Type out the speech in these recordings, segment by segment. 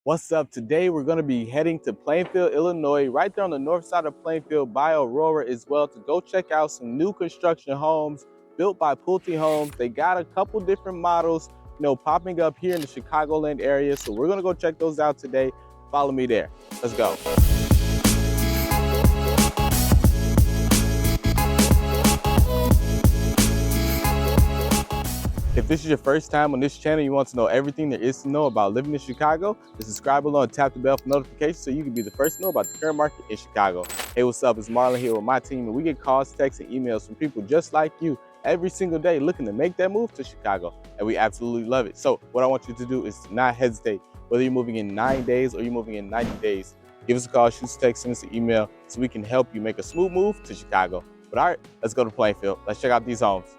What's up? Today we're going to be heading to Plainfield, Illinois, right there on the north side of Plainfield by Aurora as well, to go check out some new construction homes built by Pulte Homes. They got a couple different models, popping up here in the Chicagoland area. So we're going to go check those out today. Follow me there. Let's go. If this is your first time on this channel, you want to know everything there is to know about living in Chicago, then subscribe below and tap the bell for notifications so you can be the first to know about the current market in Chicago. Hey, what's up? It's Marlon here with my team, and we get calls, texts, and emails from people just like you every single day looking to make that move to Chicago, and we absolutely love it. So what I want you to do is to not hesitate. Whether you're moving in 9 days or you're moving in 90 days, give us a call, shoot us a text, send us an email so we can help you make a smooth move to Chicago. But all right, let's go to Plainfield. Let's check out these homes.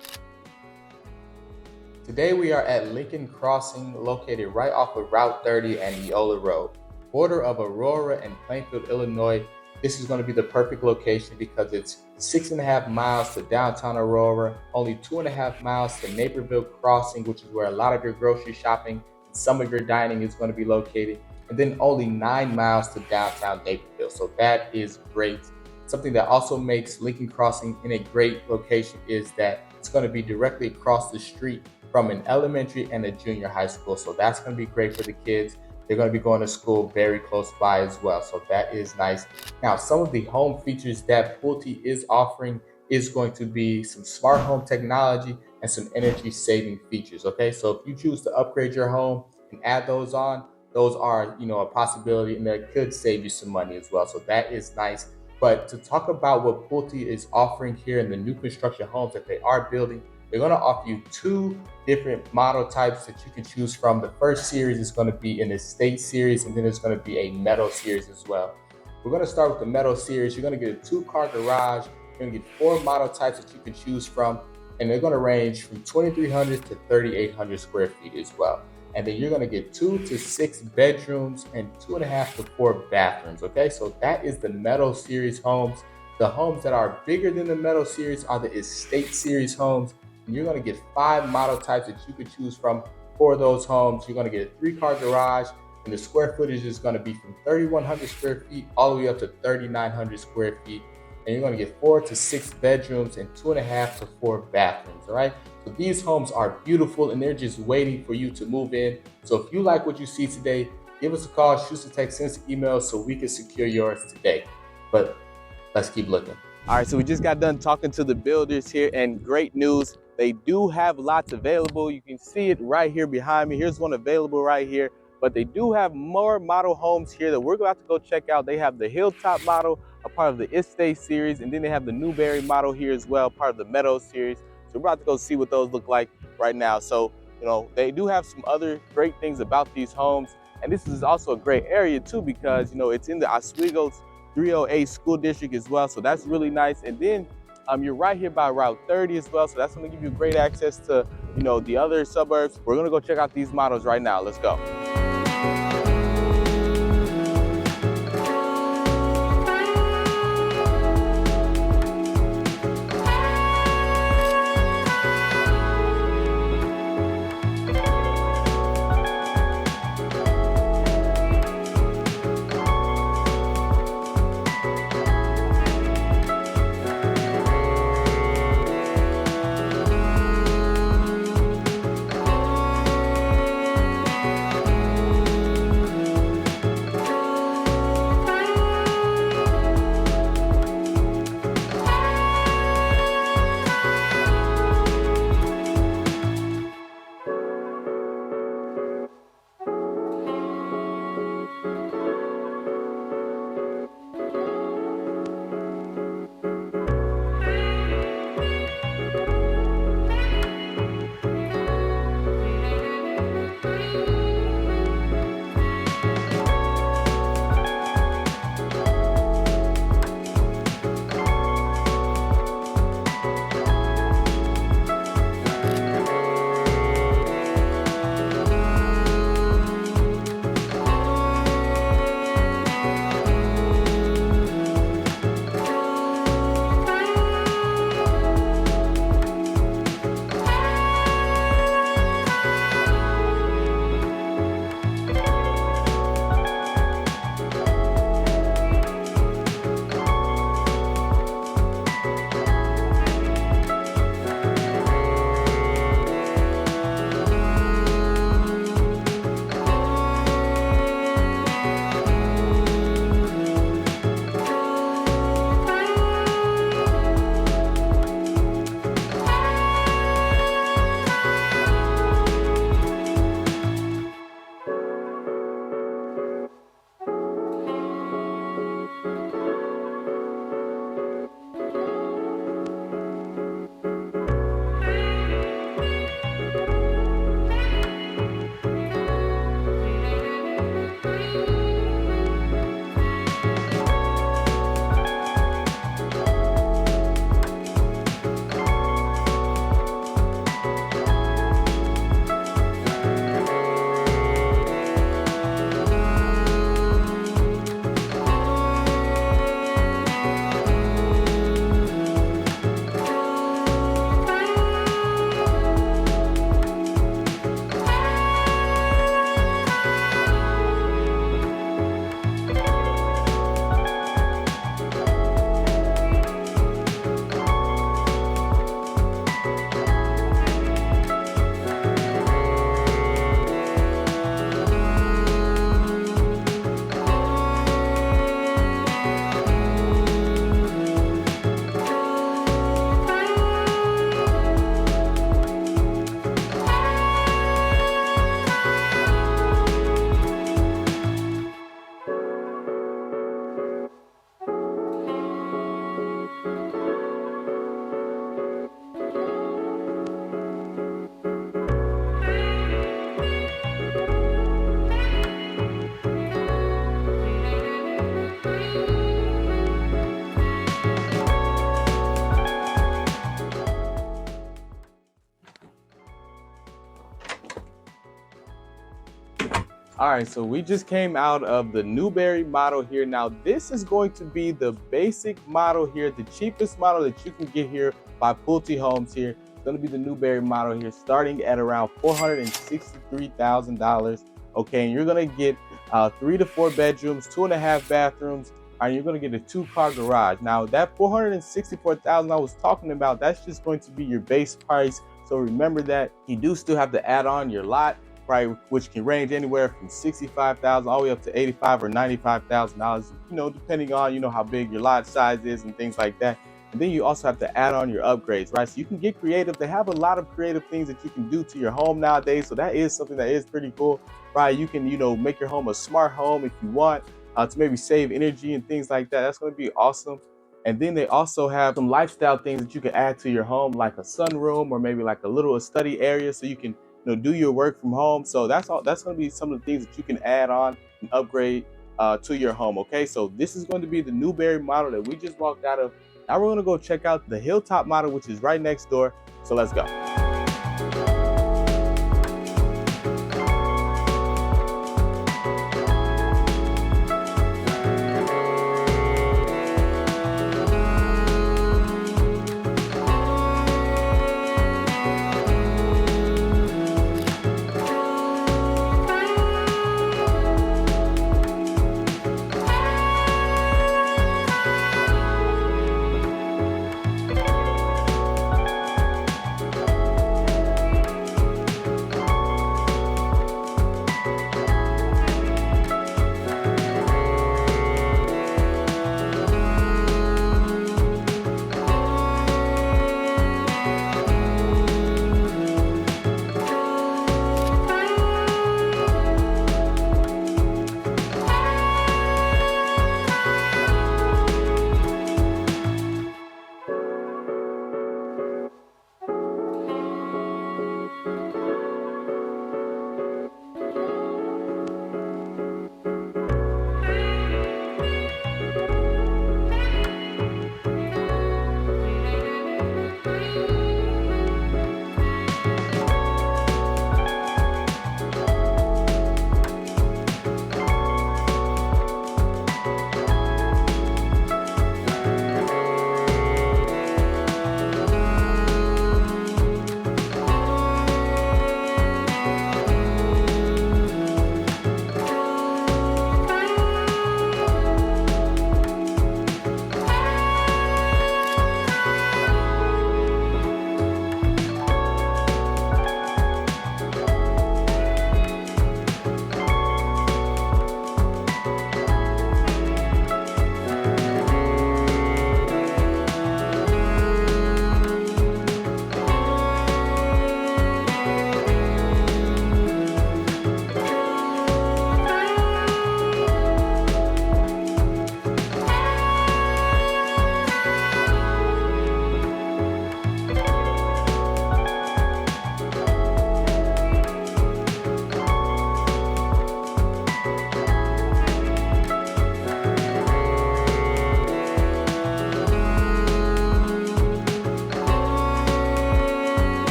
Today we are at Lincoln Crossing, located right off of Route 30 and Eola Road, border of Aurora and Plainfield, Illinois. This is going to be the perfect location because it's 6.5 miles to downtown Aurora, only 2.5 miles to Naperville Crossing, which is where a lot of your grocery shopping and some of your dining is going to be located, and then only 9 miles to downtown Naperville. So that is great. Something that also makes Lincoln Crossing in a great location is that it's going to be directly across the street from an elementary and a junior high school. So that's going to be great for the kids. They're going to be going to school very close by as well. So that is nice. Now, some of the home features that Pulte is offering is going to be some smart home technology and some energy saving features. Okay, so if you choose to upgrade your home and add those on, those are, a possibility, and that could save you some money as well. So that is nice. But to talk about what Pulte is offering here in the new construction homes that they are building, they're going to offer you 2 different model types that you can choose from. The first series is going to be an Estate Series, and then it's going to be a Meadow Series as well. We're going to start with the Meadow Series. You're going to get a 2-car garage. You're going to get 4 model types that you can choose from, and they're going to range from 2,300 to 3,800 square feet as well. And then you're going to get 2 to 6 bedrooms and 2.5 to 4 bathrooms. Okay, so that is the Meadow Series homes. The homes that are bigger than the Meadow Series are the Estate Series homes. And you're going to get 5 model types that you could choose from for those homes. You're going to get a 3-car garage, and the square footage is going to be from 3,100 square feet all the way up to 3,900 square feet. And you're going to get 4 to 6 bedrooms and 2.5 to 4 bathrooms. All right. So these homes are beautiful, and they're just waiting for you to move in. So if you like what you see today, give us a call, shoot us a text, send us an email so we can secure yours today. But let's keep looking. All right, so we just got done talking to the builders here, and great news. They do have lots available. You can see it right here behind me. Here's one available right here, but they do have more model homes here that we're about to go check out. They have the Hilltop model, a part of the Estate Series, and then they have the Newberry model here as well, part of the Meadow Series. So we're about to go see what those look like right now. So, they do have some other great things about these homes. And this is also a great area too, because, it's in the Oswego's 308 school district as well. So that's really nice. And then you're right here by Route 30 as well. So that's going to give you great access to, the other suburbs. We're going to go check out these models right now. Let's go. All right, so we just came out of the Newberry model here. Now, this is going to be the basic model here, the cheapest model that you can get here by Pulte Homes here. It's going to be the Newberry model here, starting at around $463,000. Okay, and you're going to get 3 to 4 bedrooms, 2.5 bathrooms, and you're going to get a 2-car garage. Now, that $464,000 I was talking about, that's just going to be your base price. So remember that you do still have to add on your lot, right, which can range anywhere from $65,000 all the way up to $85,000 or $95,000, depending on, how big your lot size is and things like that. And then you also have to add on your upgrades, right? So you can get creative. They have a lot of creative things that you can do to your home nowadays. So that is something that is pretty cool, right? You can, make your home a smart home if you want to maybe save energy and things like that. That's going to be awesome. And then they also have some lifestyle things that you can add to your home, like a sunroom or maybe like a little study area, so you can do your work from home. So that's going to be some of the things that you can add on and upgrade to your home. Okay, so this is going to be the Newberry model that we just walked out of. Now we're going to go check out the Hilltop model, which is right next door. So let's go.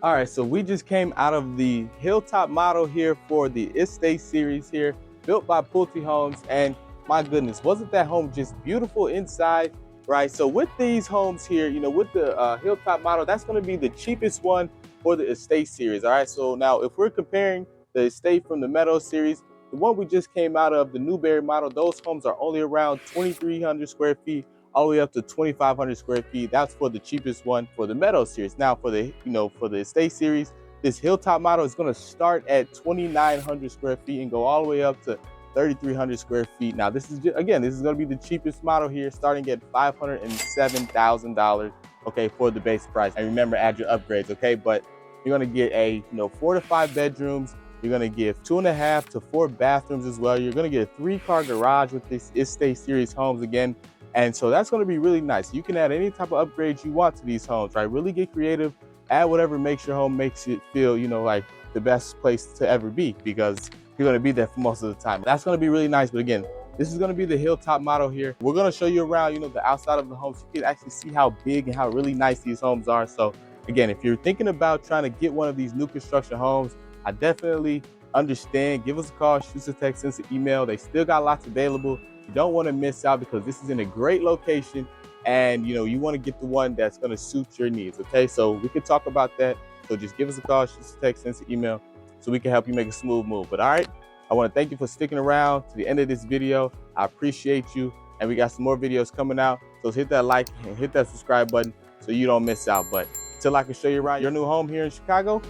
All right, so we just came out of the Hilltop model here for the Estate Series here, built by Pulte Homes, and my goodness, wasn't that home just beautiful inside, right? So with these homes here, you know, with the Hilltop model, that's going to be the cheapest one for the Estate Series, all right? So now if we're comparing the Estate from the Meadow Series, the one we just came out of, the Newberry model, those homes are only around 2,300 square feet, all the way up to 2,500 square feet. That's for the cheapest one for the Meadow Series. Now for the, for the Estate Series, this Hilltop model is going to start at 2,900 square feet and go all the way up to 3,300 square feet. Now this is again, this is going to be the cheapest model here, starting at $507,000. Okay, for the base price. And remember, add your upgrades. Okay, but you're going to get a 4 to 5 bedrooms. You're going to get 2.5 to 4 bathrooms as well. You're going to get a 3-car garage with this Estate Series homes again. And so that's going to be really nice. You can add any type of upgrades you want to these homes, right? Really get creative, add whatever makes your home makes it feel, like the best place to ever be, because you're going to be there for most of the time. That's going to be really nice. But again, this is going to be the Hilltop model here. We're going to show you around, the outside of the homes. You can actually see how big and how really nice these homes are. So again, if you're thinking about trying to get one of these new construction homes, I definitely understand. Give us a call, shoot us a text, send us an email. They still got lots available. You don't want to miss out because this is in a great location, and you want to get the one that's going to suit your needs. Okay, so we can talk about that. So just give us a call, shoot us a text, send us an email, so we can help you make a smooth move. But all right, I want to thank you for sticking around to the end of this video. I appreciate you, and we got some more videos coming out. So hit that like and hit that subscribe button so you don't miss out. But until I can show you around your new home here in Chicago,